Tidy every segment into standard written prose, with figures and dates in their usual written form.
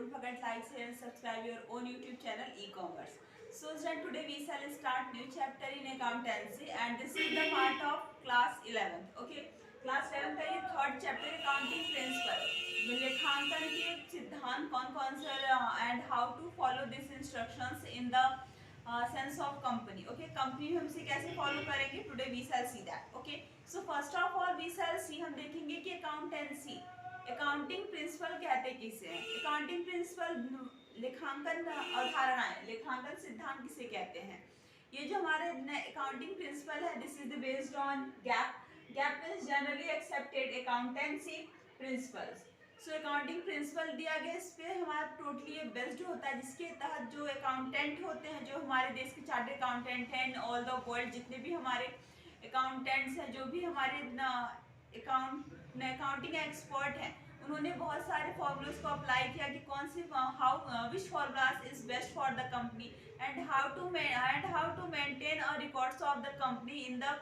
don't forget like, share and subscribe your own YouTube channel e-commerce. So then today we shall start new chapter in accountancy and this is the part of class 11th. Okay, class 11 का ये third chapter accounting principle लेखांकन के सिद्धांत कौन कौन से and how to follow this instructions in the sense of company. Okay, company में हम इसे कैसे फॉलो करेंगे today we shall see that. Okay, so first of all we shall see हम देखेंगे कि अकाउंटेंसी अकाउंटिंग प्रिंसिपल कहते किसे हैं. अकाउंटिंग प्रिंसिपल लेखांकन अवधारणाएं लेखांकन सिद्धांत किसे कहते हैं. ये जो हमारे अकाउंटिंग प्रिंसिपल है this is based on gap is generally accepted accountancy principles. So accounting principle दिया गया इस पे हमारा टोटली ये बेस्ड होता है जिसके तहत जो अकाउंटेंट होते हैं जो हमारे देश के चार्टर्ड अकाउंटेंट हैं इन ऑल द वर्ल्ड जितने भी हमारे अकाउंटेंट्स हैं जो भी हमारे अकाउंटिंग एक्सपर्ट हैं उन्होंने बहुत सारे फॉर्मूलाज को अप्लाई किया कि कौन सी which formulas is best for the company and how to maintain a records of the company in the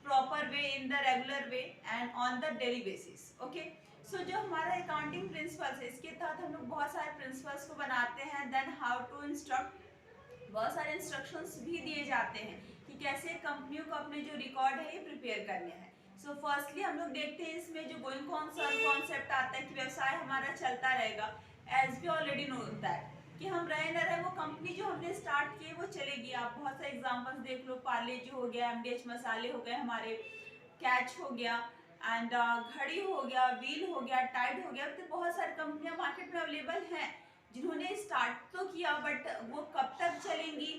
proper way in the regular way and on the daily basis. Okay, so जो हमारा accounting principles है इसके तहत हम लोग बहुत सारे principles को बनाते हैं. देन हाउ टू इंस्ट्रक्ट बहुत सारे इंस्ट्रक्शंस भी दिए जाते हैं कि कैसे कंपनियों को अपने जो रिकॉर्ड है ये प्रिपेयर करने हैं. सो फर्स्टली हम लोग देखते हैं इसमें जो गोइंग कॉन्सेप्ट आता है कि व्यवसाय हमारा चलता रहेगा. As we already know that कि हम रहे न रहे वो कंपनी जो हमने स्टार्ट की वो चलेगी. आप बहुत सारे एग्जांपल्स देख लो, पार्ले जी हो गया, एमडीएच मसाले हो गए, हमारे कैच हो गया एंड घड़ी हो गया, व्हील हो गया, टाइड हो गया. तो बहुत सारी कंपनियां मार्केट में अवेलेबल हैं जिन्होंने स्टार्ट तो किया बट वो कब तक चलेंगी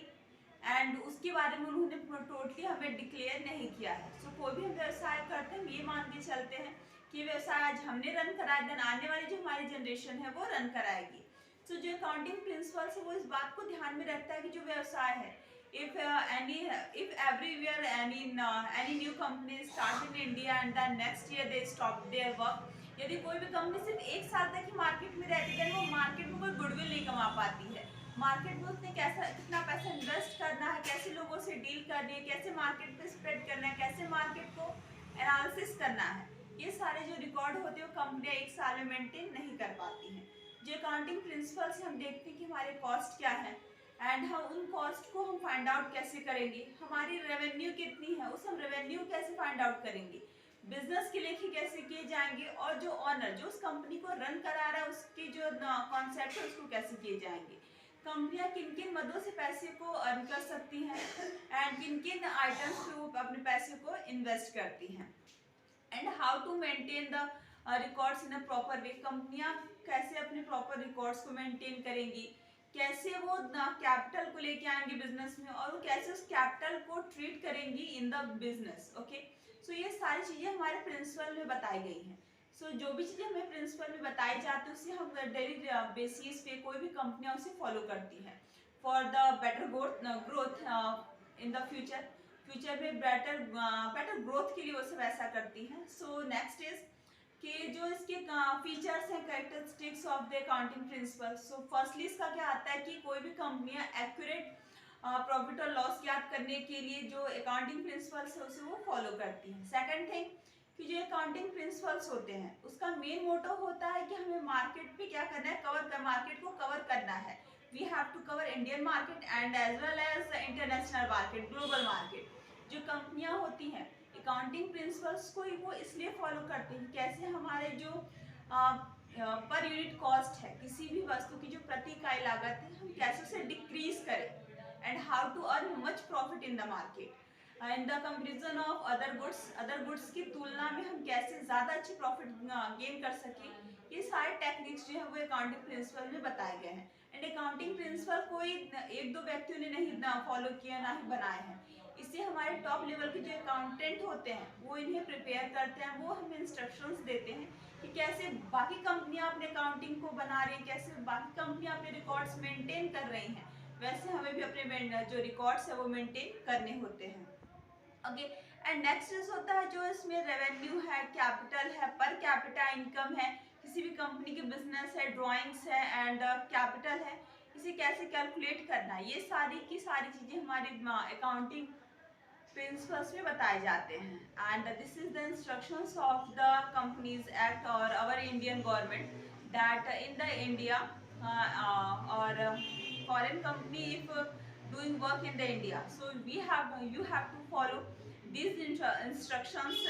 एंड उसके बारे में उन्होंने टोटली हमें डिक्लेयर नहीं किया है. सो कोई भी हम व्यवसाय करते हैं हम ये मान के चलते हैं कि व्यवसाय आज हमने रन कराया देन आने वाली जो हमारी जनरेशन है वो रन कराएगी. सो जो अकाउंटिंग प्रिंसिपल्स है वो इस बात को ध्यान में रखता है कि जो व्यवसाय है if everywhere any new company start in India and then next year they stop their work, यदि कोई भी कंपनी सिर्फ एक साल तक ही मार्केट में रहती है वो मार्केट में कोई गुडविल नहीं कमा पाती है. मार्केट में उसने कितना पैसा इन्वेस्ट करना है, कैसे लोगों से डील करनी है, कैसे मार्केट पे स्प्रेड करना है, कैसे मार्केट को एनालिसिस करना है, ये सारे जो रिकॉर्ड होते हैं वो कंपनियां एक साल में मेंटेन नहीं कर पाती हैं. जो अकाउंटिंग प्रिंसिपल से हम देखते हैं कि हमारे कॉस्ट क्या है एंड हम उन कॉस्ट को हम फाइंड आउट कैसे करेंगे, हमारी रेवेन्यू कितनी है उस हम रेवेन्यू कैसे फाइंड आउट करेंगे, बिजनेस के लेखे कैसे किए जाएंगे और जो ऑनर जो उस कंपनी को रन करा रहा है उसके जो कॉन्सेप्ट है उसको कैसे किए जाएंगे, कंपनियां किन किन मदों से पैसे को अर्न कर सकती हैं एंड किन किन आइटम्स पे वो अपने पैसे को इन्वेस्ट करती हैं and how to maintain the records in a proper way. कंपनियां कैसे अपने प्रॉपर रिकॉर्ड्स को मेंटेन करेंगी, कैसे वो कैपिटल को लेके आएंगे बिजनेस में और वो कैसे उस कैपिटल को ट्रीट करेंगी इन द बिजनेस. ओके, सो ये सारी चीज़ें हमारे प्रिंसिपल में बताई गई हैं. सो जो भी चीज़ें हमें प्रिंसिपल में बताई जाती है उससे हम डेली बेसिस पे कोई भी कंपनियां उसे फॉलो करती हैं for the better growth in the future में बेटर ग्रोथ के लिए वो सब ऐसा करती हैं. सो नेक्स्ट इज कि जो इसके फीचर्स हैं characteristics of the accounting principle. So firstly इसका क्या आता है कि कोई भी कंपनियां एक्यूरेट प्रॉफिट और लॉस याद करने के लिए जो अकाउंटिंग प्रिंसिपल्स है उसे वो फॉलो करती हैं. सेकंड थिंग कि जो अकाउंटिंग प्रिंसिपल्स होते हैं उसका मेन मोटो होता है कि हमें मार्केट पे क्या करना है, मार्केट को कवर करना है. We have to cover Indian market and as well as international market, global market. जो कंपनियां होती हैं अकाउंटिंग प्रिंसिपल्स को वो इसलिए फॉलो करते हैं कैसे हमारे जो पर यूनिट कॉस्ट है किसी भी वस्तु की जो प्रति इकाई लागत है हम कैसे उसे डिक्रीज करें and how to earn much profit in the market in the comparison of other goods की तुलना में हम कैसे ज़्यादा अच्छी प्रॉफिट गेन कर सकें. ये सारे टेक्निक्स जो है वो अकाउंटिंग प्रिंसिपल में बताए गए हैं एंड अकाउंटिंग प्रिंसिपल कोई एक दो व्यक्तियों ने नहीं फॉलो किया ना ही बनाए हैं. इससे हमारे टॉप लेवल के जो अकाउंटेंट होते हैं वो इन्हें प्रिपेयर करते हैं, वो हमें इंस्ट्रक्शंस देते हैं कि कैसे बाकी कंपनियां अपने अकाउंटिंग को बना रही हैं, कैसे बाकी कंपनियां अपने रिकॉर्ड्स मेंटेन कर रही हैं, वैसे हमें भी अपने जो रिकॉर्ड्स है वो मेंटेन करने होते हैं. ओके, एंड नेक्स्ट होता है जो इसमें रेवेन्यू है, कैपिटल है, पर कैपिटा इनकम है, किसी भी कंपनी की बिजनेस है, ड्राइंग्स है एंड कैपिटल है, इसे कैसे कैलकुलेट करना है. ये सारी की सारी चीज़ें हमारी अकाउंटिंग प्रिंसिपल्स में बताए जाते हैं and this is the instructions of the companies act और our Indian government that in the India or foreign company if doing work in the India. So you have to follow these instructions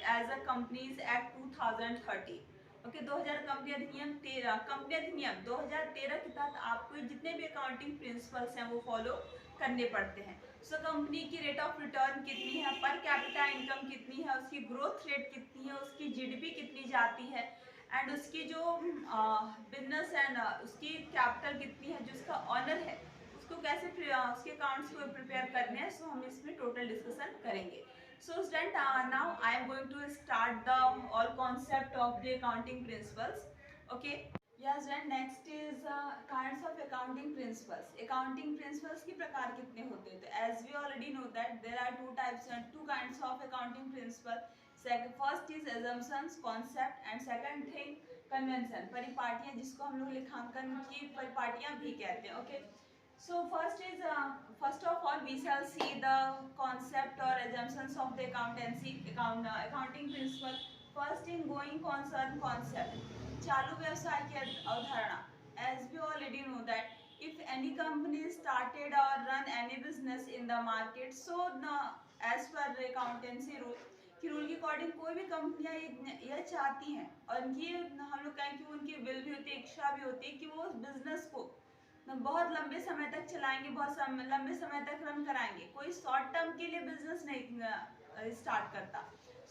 as a Companies Act 2030. Okay 2000 company अधिनियम 13 company अधिनियम 2013 के तहत आपको जितने भी accounting principles हैं वो follow करने पड़ते हैं। सो कंपनी की रेट ऑफ रिटर्न कितनी है, पर कैपिटा इनकम कितनी है, उसकी ग्रोथ रेट कितनी है, उसकी जीडीपी कितनी जाती है, एंड उसकी जो बिजनेस एंड उसकी कैपिटल कितनी है, जो उसका ऑनर है उसको कैसे उसके अकाउंट्स को प्रिपेयर करने हैं। सो हम इसमें टोटल डिस्कशन करेंगे। So student, now I am going to start the all concept of the accounting principles. Okay. Yes, then next is kinds of accounting principles. Accounting principles की प्रकार कितने होते हैं? तो as we already know that there are two kinds of accounting principle. First is assumptions, concept, and second thing convention. परिपाटियाँ, जिसको हम लोग लेखांकन की परिपाटियाँ भी कहते हैं. Okay. So first of all we shall see the concept or assumptions of the accounting principle. First in going concern concept, चालू व्यवसाय की अवधारणा. As we already know that if any company started or run any business in the market, so as per the accountancy rule कि rule के according कोई भी कंपनियां ये चाहती हैं और इनकी हम लोग कहें कि उनकी विल भी होती है, इच्छा भी होती है कि वो उस बिजनेस को बहुत लंबे समय तक चलाएंगे, बहुत लंबे समय तक रन कराएंगे, कोई शॉर्ट टर्म के लिए बिजनेस नहीं स्टार्ट करता।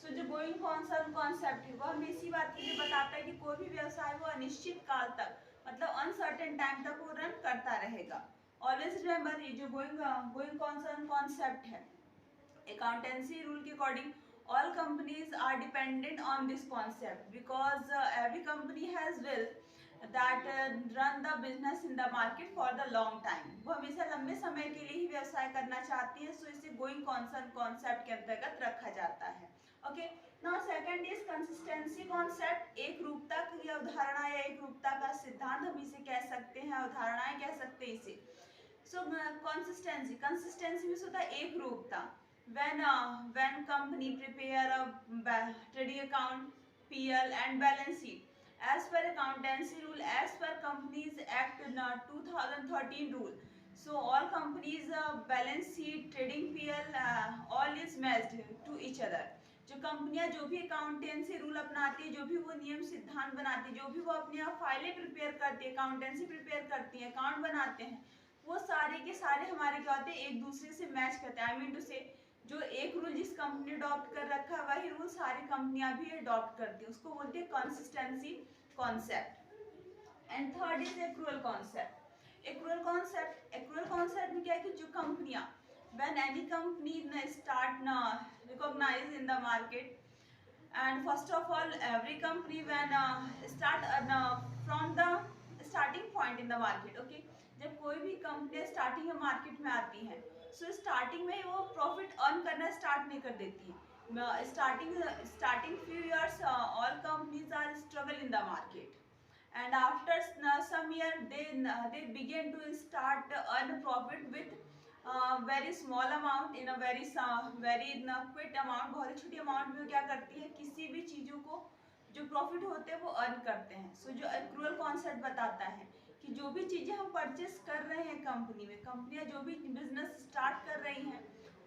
सो जो गोइंग कॉन्सर्न कॉन्सेप्ट है वो हमें इसी बात के लिए बताता है कि कोई भी व्यवसाय वो अनिश्चित काल तक, मतलब अनसर्टेन टाइम तक वो रन करता रहेगा। ऑलवेज रिमेंबर, ये जो गोइंग कॉन्सर्न कॉन्सेप्ट है, अकाउंटेंसी रूल के according all companies are dependent on this concept because every company has will that run the business in the market for the long time. वो हमेशा लंबे समय के लिए ही व्यवसाय करना चाहती है, सो इसे गोइंग कॉन्सर्न कॉन्सेप्ट के अंतर्गत रखा जाता है। Okay, now second is consistency concept. एक रूपता की अवधारणा या एक रूपता का सिद्धांत हम इसे कह सकते हैं, अवधारणाएं कह सकते हैं इसे। सो कंसिस्टेंसी मीन्स होता है एक रूपता। when company prepare a trading account, PL and balance sheet as per accountancy rule, as per Companies Act 2013 rule. So all companies balance sheet, trading PL all is matched to each other. जो कंपनियां जो भी accountancy rule अपनाती है, जो भी वो नियम सिद्धांत बनाती है, जो भी वो अपने आप फाइलें प्रिपेयर करती है, अकाउंटेंसी प्रिपेयर करती है, अकाउंट बनाते हैं, वो सारे के सारे हमारे क्या होते हैं, एक दूसरे से मैच करते हैं। आई मीन टू से जो एक रूल जिस कंपनी अडॉप्ट कर रखा है वही रूल सारी कंपनियां भी अडॉप्ट करती हैं, उसको बोलते हैं consistency concept. And third is accrual concept. Accrual concept में क्या है कि जो कंपनियां when any company start recognize in the market and first of all every company when start from the starting point in the market. Okay, जब कोई भी company starting में मार्केट में आती है, सो स्टार्टिंग में वो प्रॉफिट अर्न करना स्टार्ट नहीं कर देती है। Starting few years all companies are struggle in the market and after some year they begin to start earn profit with very small amount in a very quit amount। बहुत ही छोटी amount में क्या करती है, किसी भी चीज़ों को जो प्रॉफिट होते हैं वो अर्न करते हैं। सो जो एक्रूअल कॉन्सेप्ट बताता है कि जो भी चीज़ें हम परचेस कर रहे हैं कंपनी में, कंपनियां जो भी बिजनेस स्टार्ट कर रही हैं,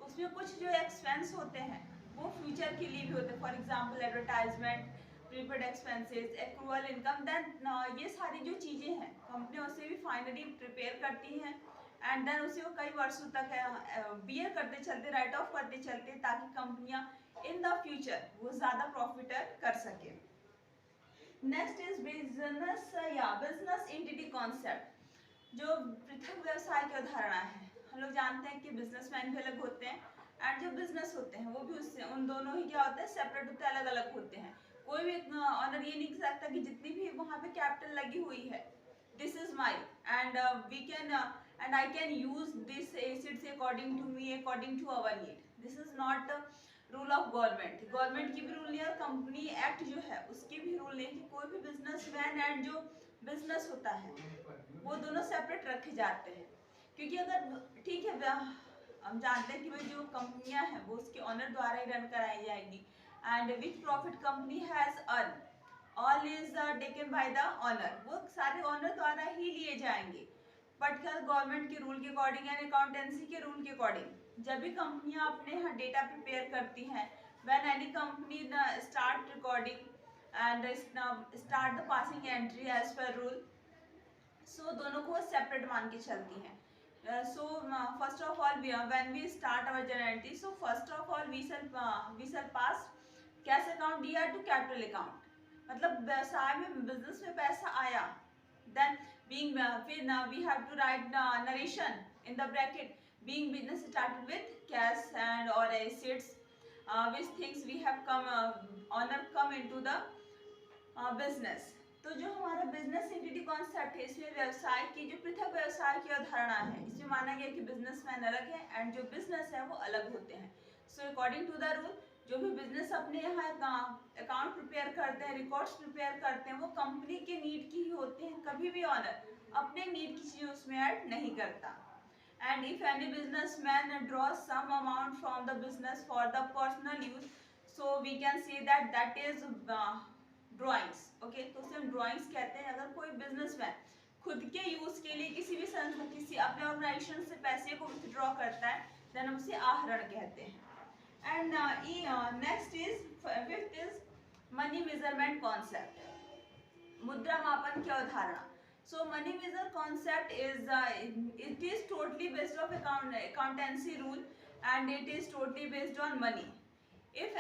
उसमें कुछ जो एक्सपेंस होते हैं वो फ्यूचर के लिए भी होते हैं। For example advertisement, prepaid expenses, accrual income, then ये सारी जो चीज़ें हैं कंपनियां उसे भी फाइनली प्रिपेयर करती हैं एंड देन उसे वो कई वर्षों तक बियर करते चलते, राइट ऑफ करते चलते, ताकि कंपनियां इन द फ्यूचर वो ज़्यादा प्रॉफिट कर सकें। Next is business entity concept. जो पृथक व्यवसाय की अवधारणा है, हम लोग जानते हैं कि बिजनेसमैन भी अलग होते हैं एंड जो बिजनेस होते हैं वो भी उससे उन दोनों ही क्या होता है, सेपरेट होते हैं, अलग अलग होते हैं। कोई भी ऑनर ये नहीं कह सकता कि जितनी भी वहाँ पे कैपिटल लगी हुई है this is my and we can and I can use this assets according to me, according to our need. This is not rule of government. Government की भी रूल नहीं है और कंपनी एक्ट जो है उसकी भी रूल नहीं कि कोई भी बिजनेसमैन एंड जो बिजनेस होता है वो दोनों सेपरेट रखे जाते हैं। क्योंकि अगर ठीक है, हम जानते हैं कि भाई जो कंपनियां हैं वो उसके ऑनर द्वारा ही रन कराई जाएंगी and which profit company has earn all is taken by the owner, वो सारे ऑनर द्वारा ही लिए जाएंगे। बट क्या गवर्नमेंट के रूल के अकॉर्डिंग एंड अकाउंटेंसी के रूल के अकॉर्डिंग जब भी कंपनियां अपने यहाँ डेटा प्रिपेयर करती हैं, when any company start recording and start the passing entry as per rule, so दोनों को सेपरेट मान के चलती हैं। So first of all when we start our journal entry, so first of all we shall pass cash account दिया to capital account, मतलब व्यवसाय में बिजनेस में पैसा आया, देन बीइंग फिर we have to write narration in the bracket being business started with cash and और assets which things we have come into the business. तो जो हमारा बिजनेस एंटिटी कॉन्सेप्ट है, इसमें व्यवसाय की जो पृथक व्यवसाय की अवधारणा है, इसमें माना गया कि बिजनेसमैन अलग है एंड जो बिजनेस है वो अलग होते हैं। So according to the rule जो भी बिजनेस अपने यहाँ अकाउंट प्रिपेयर करते हैं, रिकॉर्ड्स प्रिपेयर करते हैं, वो कंपनी के नीड की ही होते हैं, कभी भी ऑनर अपने नीड की चीज उसमें ऐड नहीं करता। And if any businessman draw some amount from the business for the personal use, so we can say that is drawings. Okay, तो उसे हम ड्रॉइंग्स कहते हैं। अगर कोई बिजनेसमैन खुद के यूज के लिए किसी अपने ऑर्गेनाइजेशन से पैसे को विथड्रॉ करता है, देन हम उसे आहरण कहते हैं। And next is fifth is money measurement concept, मुद्रा मापन की अवधारणा। So money measure concept is it is totally based of accountancy rule and it is totally based on money. If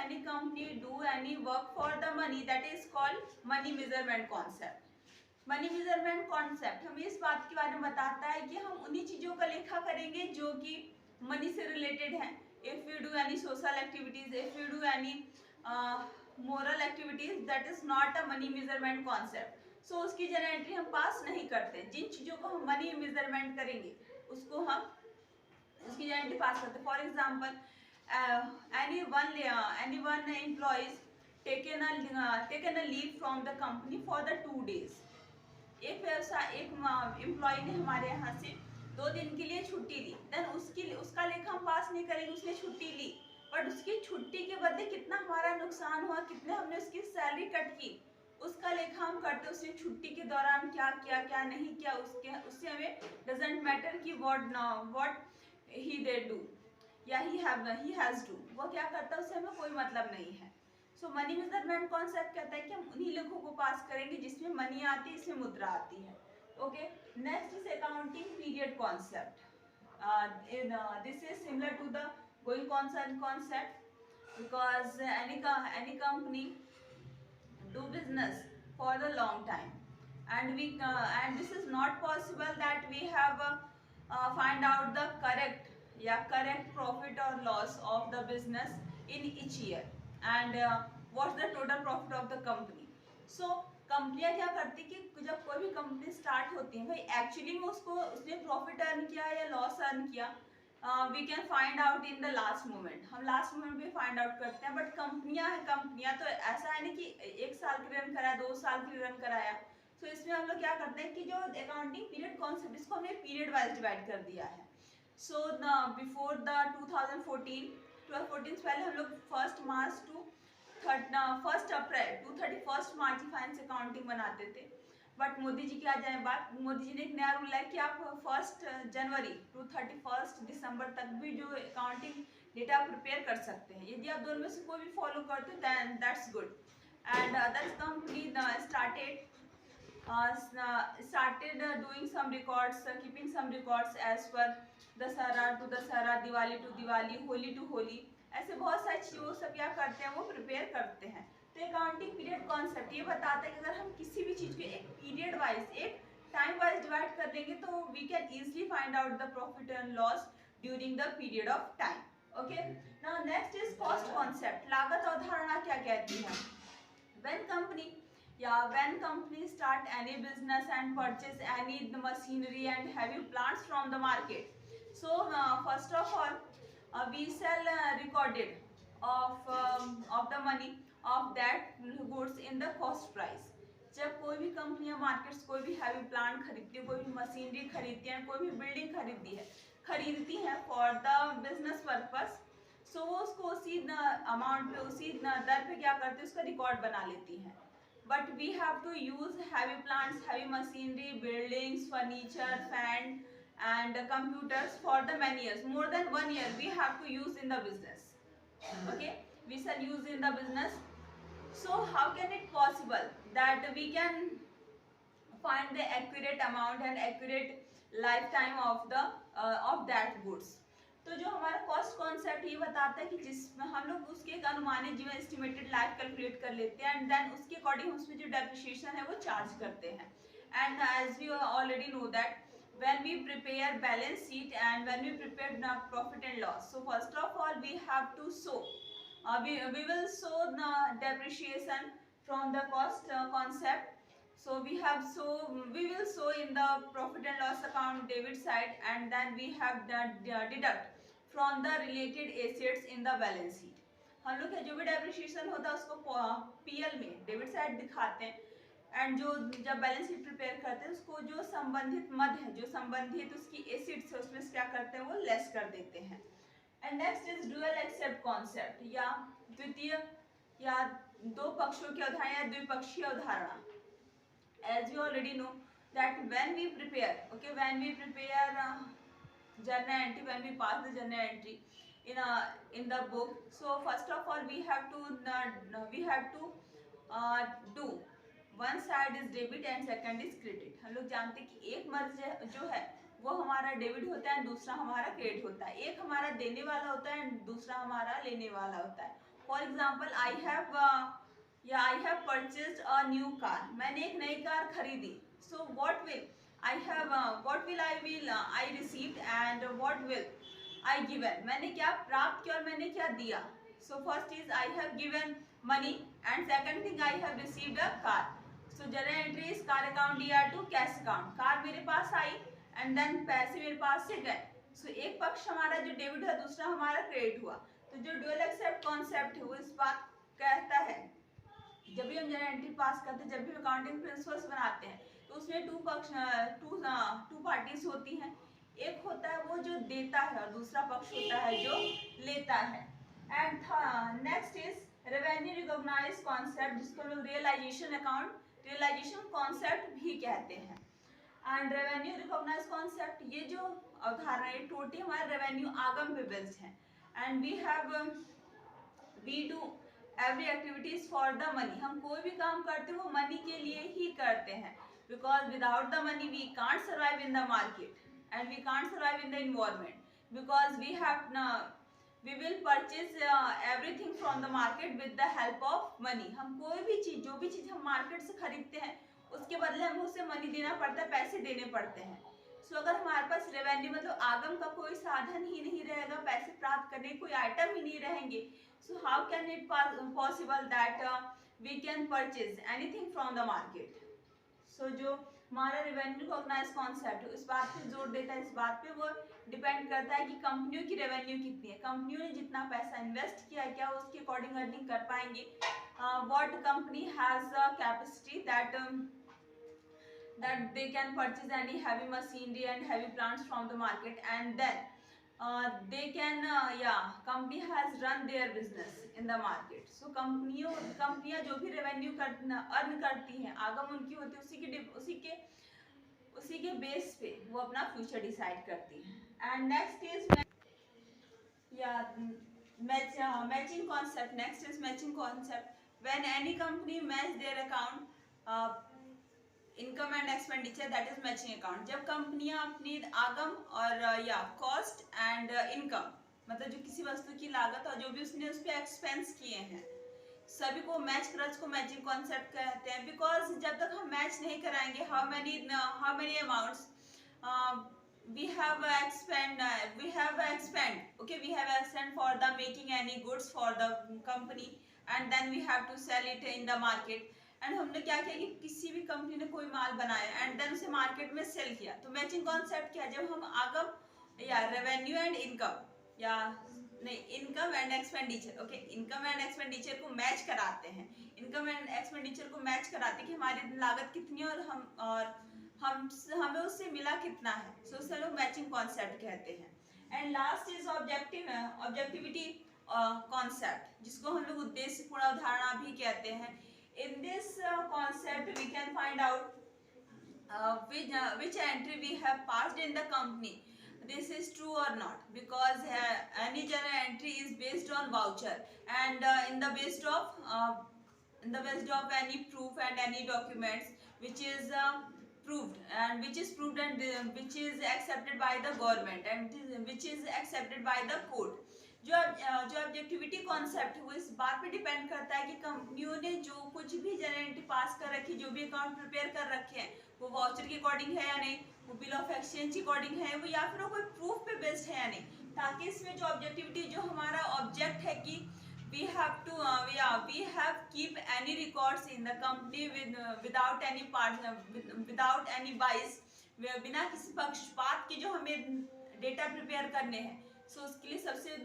any company do any work for the money, that is called money measurement concept. Money measurement concept हमें इस बात के बारे में बताता है कि हम उन्हीं चीजों का लेखा करेंगे जो कि मनी से रिलेटेड हैं। If you do any social activities, if you do any moral activities, that is not a money measurement concept. So उसकी जन एंट्री हम पास नहीं करते। जिन चीजों को हम मनी मेजरमेंट करेंगे उसको हम उसकी जन एंट्री पास करते हैं। For example anyone employees taken a leave from the company for the 2 days. एक एम्प्लॉय ने हमारे यहाँ से 2 दिन के लिए छुट्टी ली, देन उसका लेखा हम पास नहीं करेंगे। उसने छुट्टी ली बट उसकी छुट्टी के बदले कितना हमारा नुकसान हुआ, कितने हमने उसकी सैलरी कट की, उसका लेखा हम करते। उसने छुट्टी के दौरान क्या किया क्या नहीं किया, उससे हमें डजेंट मैटर कि व्हाट ही दे डू या ही हैज डू, वो क्या करता है उससे हमें कोई मतलब नहीं है। सो मनी मेजरमेंट कॉन्सेप्ट कहता है कि हम उन्हीं लेखों को पास करेंगे जिसमें मनी आती है, इसमें मुद्रा आती है। Okay, next is accounting period concept. This is similar to the going concern concept because any company do business for the long time and this is not possible that we have find out the correct profit or loss of the business in each year and what's the total profit of the company. So कंपनियां क्या करती कि जब कोई भी company start होती है, भाई एक्चुअली में उसने प्रॉफिट अर्न किया या लॉस अर्न किया, we can find out in the last moment. हम लास्ट मोमेंट भी फाइंड आउट करते हैं। बट कंपनियां तो ऐसा है नहीं कि 1 साल के लिए रन कराया, 2 साल के लिए रन कराया। तो इसमें हम लोग क्या करते हैं कि जो अकाउंटिंग पीरियड कॉन्सेप्ट, इसको हमने पीरियड वाइज डिवाइड कर दिया है। सो बिफोर द 2014 से पहले हम लोग 1 March to 1 April to 31 March finance accounting बनाते थे। बट मोदी जी की आ जाए बात, मोदी जी ने एक नया रूल है कि आप 1 जनवरी टू 31 दिसंबर तक भी जो अकाउंटिंग डेटा प्रिपेयर कर सकते हैं। यदि आप दोनों में से कोई भी फॉलो करते हो then that's good. And others company started doing some records, keeping some records as per Dussehra to Dussehra, Diwali to Diwali, Holi to Holi, ऐसे बहुत सारी चीज़ों सब क्या करते हैं वो प्रिपेयर करते हैं। तो अकाउंटिंग पीरियड कॉन्सेप्ट ये बताता है कि अगर हम किसी भी चीज़ को एक पीरियड वाइज, एक टाइम वाइज डिवाइड कर देंगे तो we can easily find out the profit and loss during the period of time. Okay, now next is cost concept. लागत अवधारणा क्या कहती है? When companies start any business and purchase any machinery and heavy plants from the market, so first of all we sell recorded of the money of that goods in the cost price. जब कोई भी कंपनियां markets कोई भी heavy plant खरीदती है, कोई भी मशीनरी खरीदती है, कोई भी बिल्डिंग खरीदती है फॉर द बिजनेस पर्पस, सो वो उसको उसी अमाउंट पे, उसी दर पे क्या करते हैं, उसका रिकॉर्ड बना लेती हैं. But we have to use heavy plants, heavy machinery, buildings, furniture, fan and computers for the many years. More than 1 year we have to use in the business. Okay, we shall use in the business. So how can it possible that we can find the accurate amount and accurate lifetime of the of that goods? तो जो हमारा cost concept ये बताता है कि जिसमें हम लोग उसके एक अनुमानित जो एस्टिमेटेड लाइफ कैलकुलेट कर लेते हैं एंड देन उसके अकॉर्डिंग उसमें जो डेप्रिसिएशन है वो चार्ज करते हैं. And as we already know that when we prepare balance sheet and when we prepare profit and loss, so first of all we have to show we will show the depreciation from the cost concept. So we will show in the profit and loss account debit side and then we have deduct from the related assets in the balance sheet. हम लोग जो भी depreciation होता है उसको PL में debit side दिखाते हैं एंड जो जब बैलेंस शीट प्रिपेयर करते हैं उसको जो संबंधित मद है, जो संबंधित उसकी एसिड्स है उसमें क्या करते हैं वो लेस कर देते हैं. And next is dual aspect concept या द्वितीय या दो पक्षों की अवधारणा या द्विपक्षीय अवधारणा. As you already know that when we prepare journal entry, when we pass the journal entry in the book, so first of all we have to do one side is debit and second is credit. हम लोग जानते हैं कि एक मर्ज जो है वो हमारा डेबिट होता है दूसरा हमारा क्रेडिट होता है. एक हमारा देने वाला होता है दूसरा हमारा लेने वाला होता है. For example I have purchased a new car. मैंने एक नई कार खरीदी. So what will I received and what will I given. मैंने क्या प्राप्त किया और मैंने क्या दिया. So first is I have given money and second thing I have received a car. So journal entry is car account DR to cash account. Car मेरे पास आई and then पैसे मेरे पास से गए. So एक पक्ष हमारा जो डेबिट है दूसरा हमारा क्रेडिट हुआ. तो जो ड्यूअल एक्सेप्ट कॉन्सेप्ट है वो इस बात कहता है जब भी हम जर्नल एंट्री पास करते हैं, जब भी अकाउंटिंग प्रिंसिपल्स बनाते हैं तो उसमें टू पार्टीज होती हैं. एक होता है वो जो देता है और दूसरा पक्ष होता है जो लेता है. And next is revenue recognize concept जिसको लोग रियलाइजेशन कॉन्सेप्ट भी कहते हैं. एंड रेवेन्यू रिकॉग्नाइज कॉन्सेप्ट ये जो अवधारणा है टोटली हमारे रेवेन्यू आगम पे बेस्ड है. And we do every activities for the money. हम कोई भी काम करते हैं वो मनी के लिए ही करते हैं because without the money we can't survive in the market and we can't survive in the environment because we will purchase everything from the market with the help of money. हम कोई भी चीज जो भी चीज हम मार्केट से खरीदते हैं उसके बदले हमें उसे मनी देना पड़ता है, पैसे देने पड़ते हैं. सो अगर हमारे पास रेवेन्यू मतलब आगम का कोई साधन ही नहीं रहेगा, पैसे प्राप्त करने कोई आइटम ही नहीं रहेंगे, so how can it possible that we can purchase anything from the market. So जो हमारा रेवेन्यू रिकॉग्नाइज कॉन्सेप्ट इस बात पे जोर देता है, इस बात पे वो डिपेंड करता है कि कंपनियों की रेवेन्यू कितनी है, कंपनियों ने जितना पैसा इन्वेस्ट किया क्या उसके अकॉर्डिंग अर्निंग कर पाएंगे. What company has the capacity that they can purchase any heavy machinery and heavy plants from the market and then they can company has run their business in the market. So कंपनियां जो भी revenue earn करती हैं आगम उनकी होती है उसी के बेस पे वो अपना फ्यूचर डिसाइड करती हैं. And next is matching concept. Next is matching concept. When any company match their account income and expenditure that is matching account. जब कंपनियां अपनी आगम और कॉस्ट एंड इनकम मतलब जो किसी वस्तु की लागत और जो भी उसने उस पर एक्सपेंस किए हैं सभी को मैच कर उसको मैचिंग कॉन्सेप्ट कहते हैं. बिकॉज जब तक हम मैच नहीं कराएंगे how many amounts we have expend for the making any goods for the company and then we have to sell it in the market. And हमने क्या किया कि किसी भी कंपनी ने कोई माल बनाया एंड देन उसे मार्केट में सेल किया. तो मैचिंग कॉन्सेप्ट क्या है, जब हम आगम या रेवेन्यू एंड इनकम या नहीं income and expenditure income and expenditure को मैच कराते हैं. इनकम एंड एक्सपेंडिचर को मैच कराते हैं कि हमारी लागत कितनी है और हमें उससे मिला कितना है. सो उसे लोग मैचिंग कॉन्सेप्ट कहते हैं. And last is objectivity concept, जिसको हम लोग उद्देश्यपूर्ण अवधारणा भी कहते हैं. In this concept we can find out which entry we have passed in the company, this is true or not, because any journal entry is based on voucher, and in the based of any proof and any documents which is proved, and which is proved, and which is accepted by the government, and which is accepted by the court. जो objectivity concept है वो इस बात पे depend करता है कि कंपनियों ने जो कुछ भी जनरल एंट्री पास कर रखी, जो भी अकाउंट प्रिपेयर कर रखे हैं, वो वाउचर के अकॉर्डिंग है या नहीं, वो बिल ऑफ एक्सचेंज के अकॉर्डिंग है वो, या फिर वो कोई प्रूफ पे बेस्ड है या नहीं, ताकि इसमें जो ऑब्जेक्टिविटी, जो हमारा ऑब्जेक्ट है कि we have to we have keep any records in the company without any part without any bias, बिना किसी पक्षपात के जो हमें डेटा प्रिपेयर करने हैं. सो उसके लिए सबसे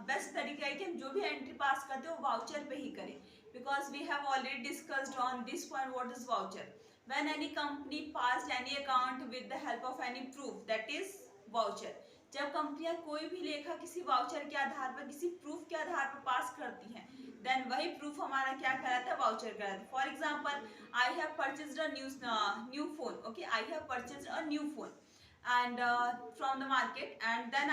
बेस्ट तरीका है कि हम जो भी एंट्री पास करते हैं वो वाउचर पे ही करें, because we have already discussed on this point what is voucher. When any company passed any account with the help of any proof, that is voucher. जब कंपनियां कोई भी लेखा किसी वाउचर के आधार पर, किसी प्रूफ के आधार पर पास करती हैं, देन वही प्रूफ हमारा क्या कहलाता है, वाउचर कहलाता है. For example, I have purchased a new phone. Okay, I have purchased a new phone and from the market, and then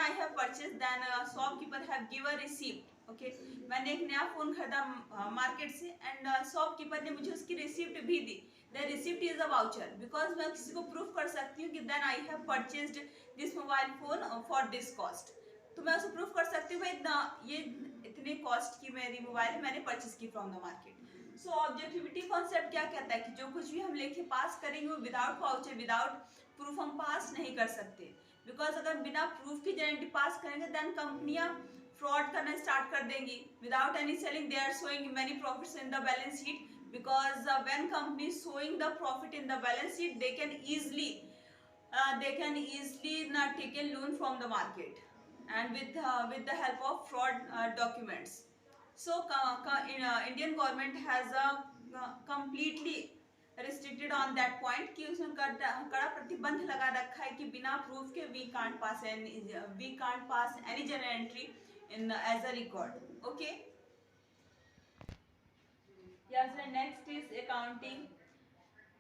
I have purchased, then shopkeeper have given receipt. Okay, मैंने एक नया phone खरीदा market से, and shopkeeper ने मुझे उसकी receipt भी दी. The receipt is a voucher, because मैं किसी को प्रूफ कर सकती हूँ कि then I have purchased this mobile phone for this cost. तो मैं उसे प्रूफ कर सकती हूँ भाई ये इतने कॉस्ट की मेरी मोबाइल मैंने परचेज की from the market. So objectivity concept क्या कहता है कि जो कुछ भी हम लेके पास करेंगे वो विदाउट वाउचर, विदाउट प्रूफ हम पास नहीं कर सकते. बिकॉज अगर बिना प्रूफ की गारंटी पास करेंगे देन कंपनियां फ्रॉड करना स्टार्ट कर देंगी. Without any selling they are showing many profits in the balance sheet, because when company showing the profit in the balance sheet they can easily not take a loan from the market, and with the help of fraud documents. So Indian government has completely restricted on that point कि उसमें कड़ा प्रतिबंध लगा रखा है कि बिना proof के we can't pass any journal entry in as a record. Okay. Yes, next is accounting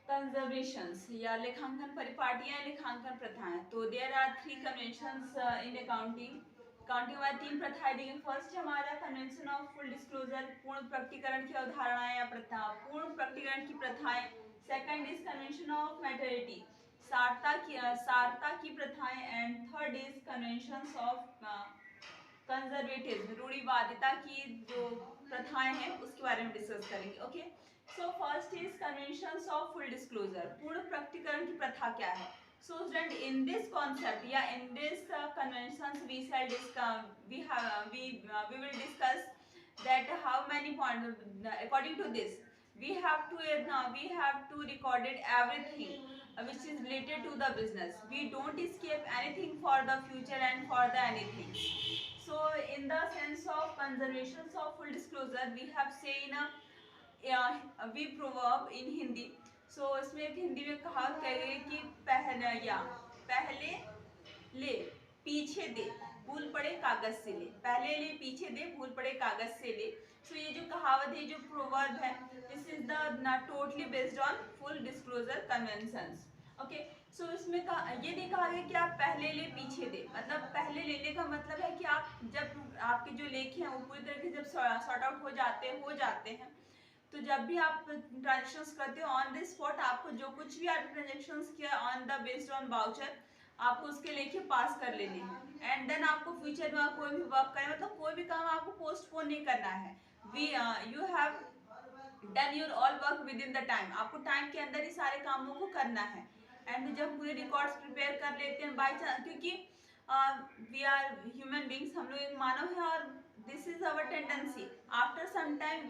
conservations या लेखांकन परिपाटियां, लेखांकन प्रथाएं. तो there are 3 conventions in accounting. Accounting में 3 प्रथाएं दी गई. फर्स्ट हमारा कन्वेंशन ऑफ फुल डिस्क्लोजर, पूर्ण प्रकटीकरण की अवधारणाएं या प्रथा, पूर्ण प्रकटीकरण की प्रथाएं. Second is convention of materiality, सारता की प्रथाएं. And third is conventions of conservative, रूढ़िवादिता की जो प्रथाएं हैं उसके बारे में डिस्कस करेंगे. Okay, so first is conventions of full disclosure, पूर्ण प्रकटीकरण की प्रथा क्या है. So student, in this concept, in this conventions we will discuss that how many points. According to this, we have to record it everything which is related to the business. We don't escape anything for the future and for the anything. So in the sense of conservations of full disclosure, we have seen we proverb in Hindi. सो इसमें एक हिंदी में कहावत कह गई कि पहले ले पीछे दे, भूल पड़े कागज से ले. पहले ले पीछे दे, भूल पड़े कागज से ले. सो ये जो कहावत है, जो प्रोवर्ब है, this is the totally based on full disclosure conventions. Okay, so इसमें ये नहीं कहा गया कि आप पहले ले पीछे दे. मतलब पहले लेने का मतलब है कि आप जब आपके जो लेखे हैं वो पूरी तरह से जब सॉर्ट आउट हो जाते हैं, तो जब भी आप ट्रांजेक्शंस करते हो ऑन द स्पॉट, आपको जो कुछ भी आप ट्रांजेक्शंस किया on the based on voucher, आपको उसके लेके पास कर लेने हैं. एंड देन आपको फ्यूचर में कोई भी वर्क करें, मतलब कोई भी काम आपको पोस्टपोन नहीं करना है. You have done your all work with in the time. आपको टाइम के अंदर ही सारे कामों को करना है. एंड जब पूरे रिकॉर्ड्स प्रिपेयर कर लेते हैं बाई चांस, क्योंकि वी आर ह्यूमन बींग्स, हम लोग एक मानव है, और this is our tendency. After some time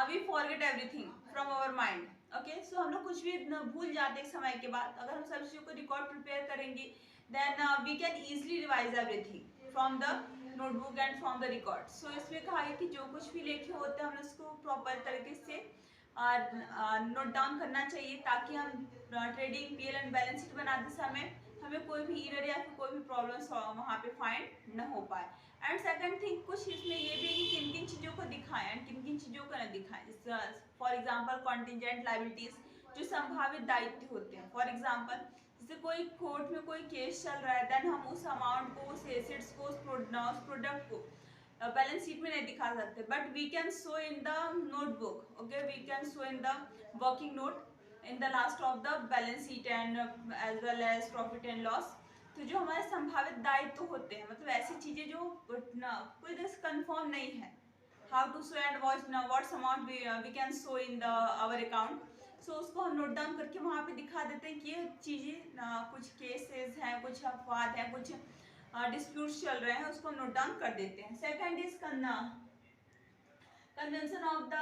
we forget everything from our mind. Okay, so हम लोग कुछ भी भूल जाते हैं समय के बाद. अगर हम सब चीज़ों को रिकॉर्ड प्रिपेयर करेंगे then we can easily revise everything from the notebook and from the record. So इसमें कहा है कि जो कुछ भी लिखे होते हैं हम उसको प्रॉपर तरीके से नोट डाउन करना चाहिए, ताकि हम trading PL and balance sheet बनाते समय हमें कोई भी एरर या फिर कोई भी प्रॉब्लम्स वहाँ पे फाइंड न हो पाए. एंड सेकंड थिंग, कुछ इसमें ये भी है कि किन किन चीज़ों को दिखाएं एंड किन किन चीज़ों को न दिखाएं। फॉर एग्जांपल कॉन्टिजेंट लायबिलिटीज, जो संभावित दायित्व होते हैं। फॉर एग्जांपल जैसे कोई कोर्ट में कोई केस चल रहा है, देन हम उस अमाउंट को, उस एसेट्स को, उस प्रोडक्ट को बैलेंस शीट में नहीं दिखा सकते, but we can show in the notebook. Okay, we can show in the working note in the last of the balance sheet and as well as profit and loss. तो जो हमारे संभावित दायित्व होते हैं, मतलब ऐसी चीजें जो कोई जैसे कंफर्म नहीं है, how to show and what's amount we can show in the our account, so उसको हम नोट डाउन करके वहाँ पे दिखा देते हैं कि ये चीज़ें कुछ केसेस हैं, कुछ अपवाद हैं, कुछ डिस्प्यूट्स चल रहे हैं, उसको नोट डाउन कर देते हैं। Second is convention of the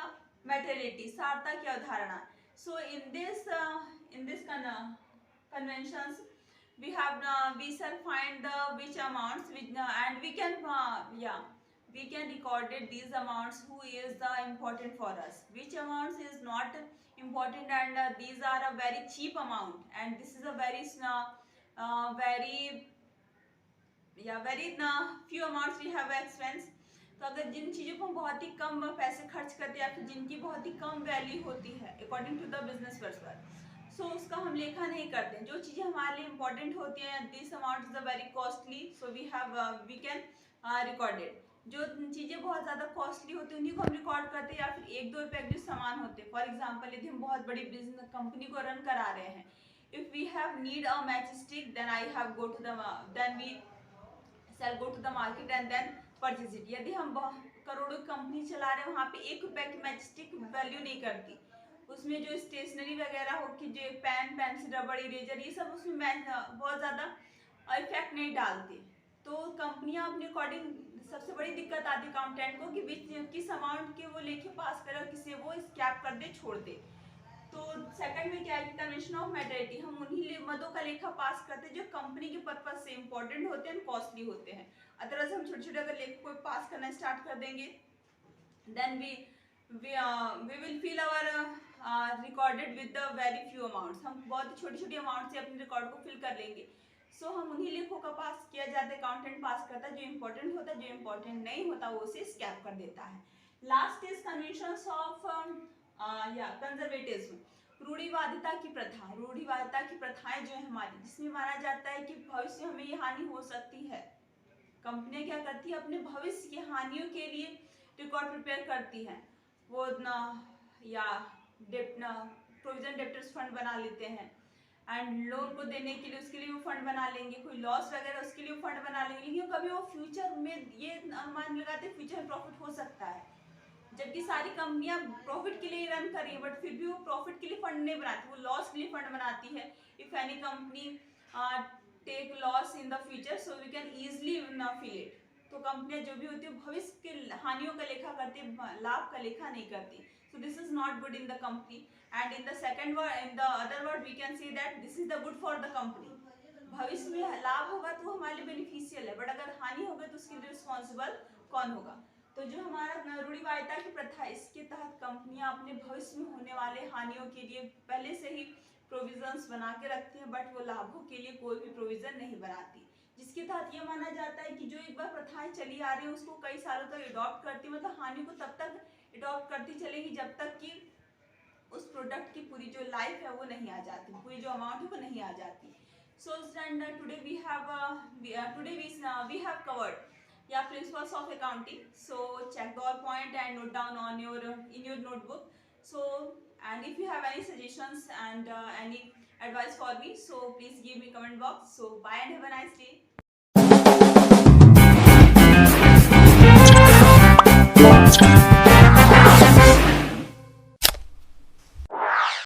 materiality, सारता की अवधारणा। So in this conventions we have we shall find the which amounts which and we can we can record it these amounts who is the important for us, which amounts is not important, and these are a very cheap amount and this is a very very few amounts we have expense। तो अगर जिन चीज़ों को हम बहुत ही कम पैसे खर्च करते हैं या फिर जिनकी बहुत ही कम वैल्यू होती है according to the business person, so उसका हम लेखा नहीं करते हैं। जो चीज़ें हमारे लिए इंपॉर्टेंट होती हैं, this amount is a very costly, so we can record it. जो चीज़ें बहुत ज़्यादा कॉस्टली होती हैं उन्हीं को हम रिकॉर्ड करते हैं, या फिर 1-2 रुपये के जो सामान होते हैं। फॉर एग्जाम्पल यदि हम बहुत बड़ी बिजनेस कंपनी को रन करा रहे हैं, if we have need a match stick, then I have go to the then we shall go to the market and then purchase it. यदि हम करोड़ों की कंपनी चला रहे हैं, वहाँ पे 1 रुपये की मैच स्टिक वैल्यू नहीं करती, उसमें जो स्टेशनरी वगैरह हो कि जो पेन, पेंसिल, रबड़, इरेजर, ये सब उसमें बहुत ज़्यादा इफेक्ट नहीं डालती। तो कंपनियां अपने अकॉर्डिंग, सबसे बड़ी दिक्कत आती है अकाउंटेंट को कि किस अमाउंट के वो लेके पास करे और किसे वो स्कैप कर दे, छोड़ दे। तो सेकंड में क्या है कि कन्वेंशन ऑफ मेटेरियलिटी, हम उन्हीं मदों का लेखा पास करते हैं जो कंपनी के पर्पज से इंपॉर्टेंट होते हैं, कॉस्टली होते हैं। अदरवाइज हम छोटे छोटे अगर लेख को पास करना स्टार्ट कर देंगे, then we will fill our recorded with the very few amounts, हम बहुत छोटी छोटी अमाउंट से अपने रिकॉर्ड को फिल कर लेंगे। सो हम उन्हीं लेखों का पास किया जाता है, अकाउंटेंट पास करता है, जो इंपॉर्टेंट होता है, जो इंपॉर्टेंट नहीं होता वो उसे स्कैप कर देता है। Last is conventions of conservatism, रूढ़िवादिता की प्रथा। रूढ़िवादिता की प्रथाएं जो है हमारी, जिसमें माना जाता है कि भविष्य में ये हानि हो सकती है। कंपनियां क्या करती है, अपने भविष्य की हानियों के लिए रिकॉर्ड प्रिपेयर करती है। वो या प्रोविजन डेप्टर्स फंड बना लेते हैं, एंड लोन को देने के लिए उसके लिए वो फंड बना लेंगे, कोई लॉस वगैरह उसके लिए फंड बना लेंगे, लेकिन कभी वो फ्यूचर में ये अनुमान लगाते हैं फ्यूचर में प्रॉफिट हो सकता है, जबकि सारी कंपनियां प्रॉफिट के लिए रन कर रही है, बट फिर भी वो प्रॉफिट के लिए फंड नहीं बनाती, वो लॉस के लिए फंड बनाती है। If any company take loss in the future, so we can easily feel it. तो कंपनियां जो भी होती है भविष्य के हानियों का लेखा करती है, लाभ का लेखा नहीं करती। So this is not good in the company, and in the second word, in the other word we can see that this is the good for the company. भविष्य में लाभ होगा तो हमारे लिए बेनिफिशियल है, बट अगर हानि होगी तो उसके लिए रिस्पॉन्सिबल कौन होगा। तो जो हमारा रूढ़िवादिता की प्रथा है, इसके तहत कंपनियां अपने भविष्य में होने वाले हानियों के लिए पहले से ही प्रोविजंस बना के रखती हैं, बट वो लाभों के लिए कोई भी प्रोविजन नहीं बनाती, जिसके तहत ये माना जाता है कि जो एक बार प्रथाएं चली आ रही है उसको कई सालों तक अडॉप्ट करती, मतलब हानि को तब तक अडॉप्ट करती चलेगी जब तक कि उस प्रोडक्ट की पूरी जो लाइफ है वो नहीं आ जाती, पूरी जो अमाउंट है वो नहीं आ जाती। So today we have covered principles of accounting. So check the all point and note down on in your notebook. So, and if you have any suggestions and any advice for me, so please give me comment box. So bye and have a nice day.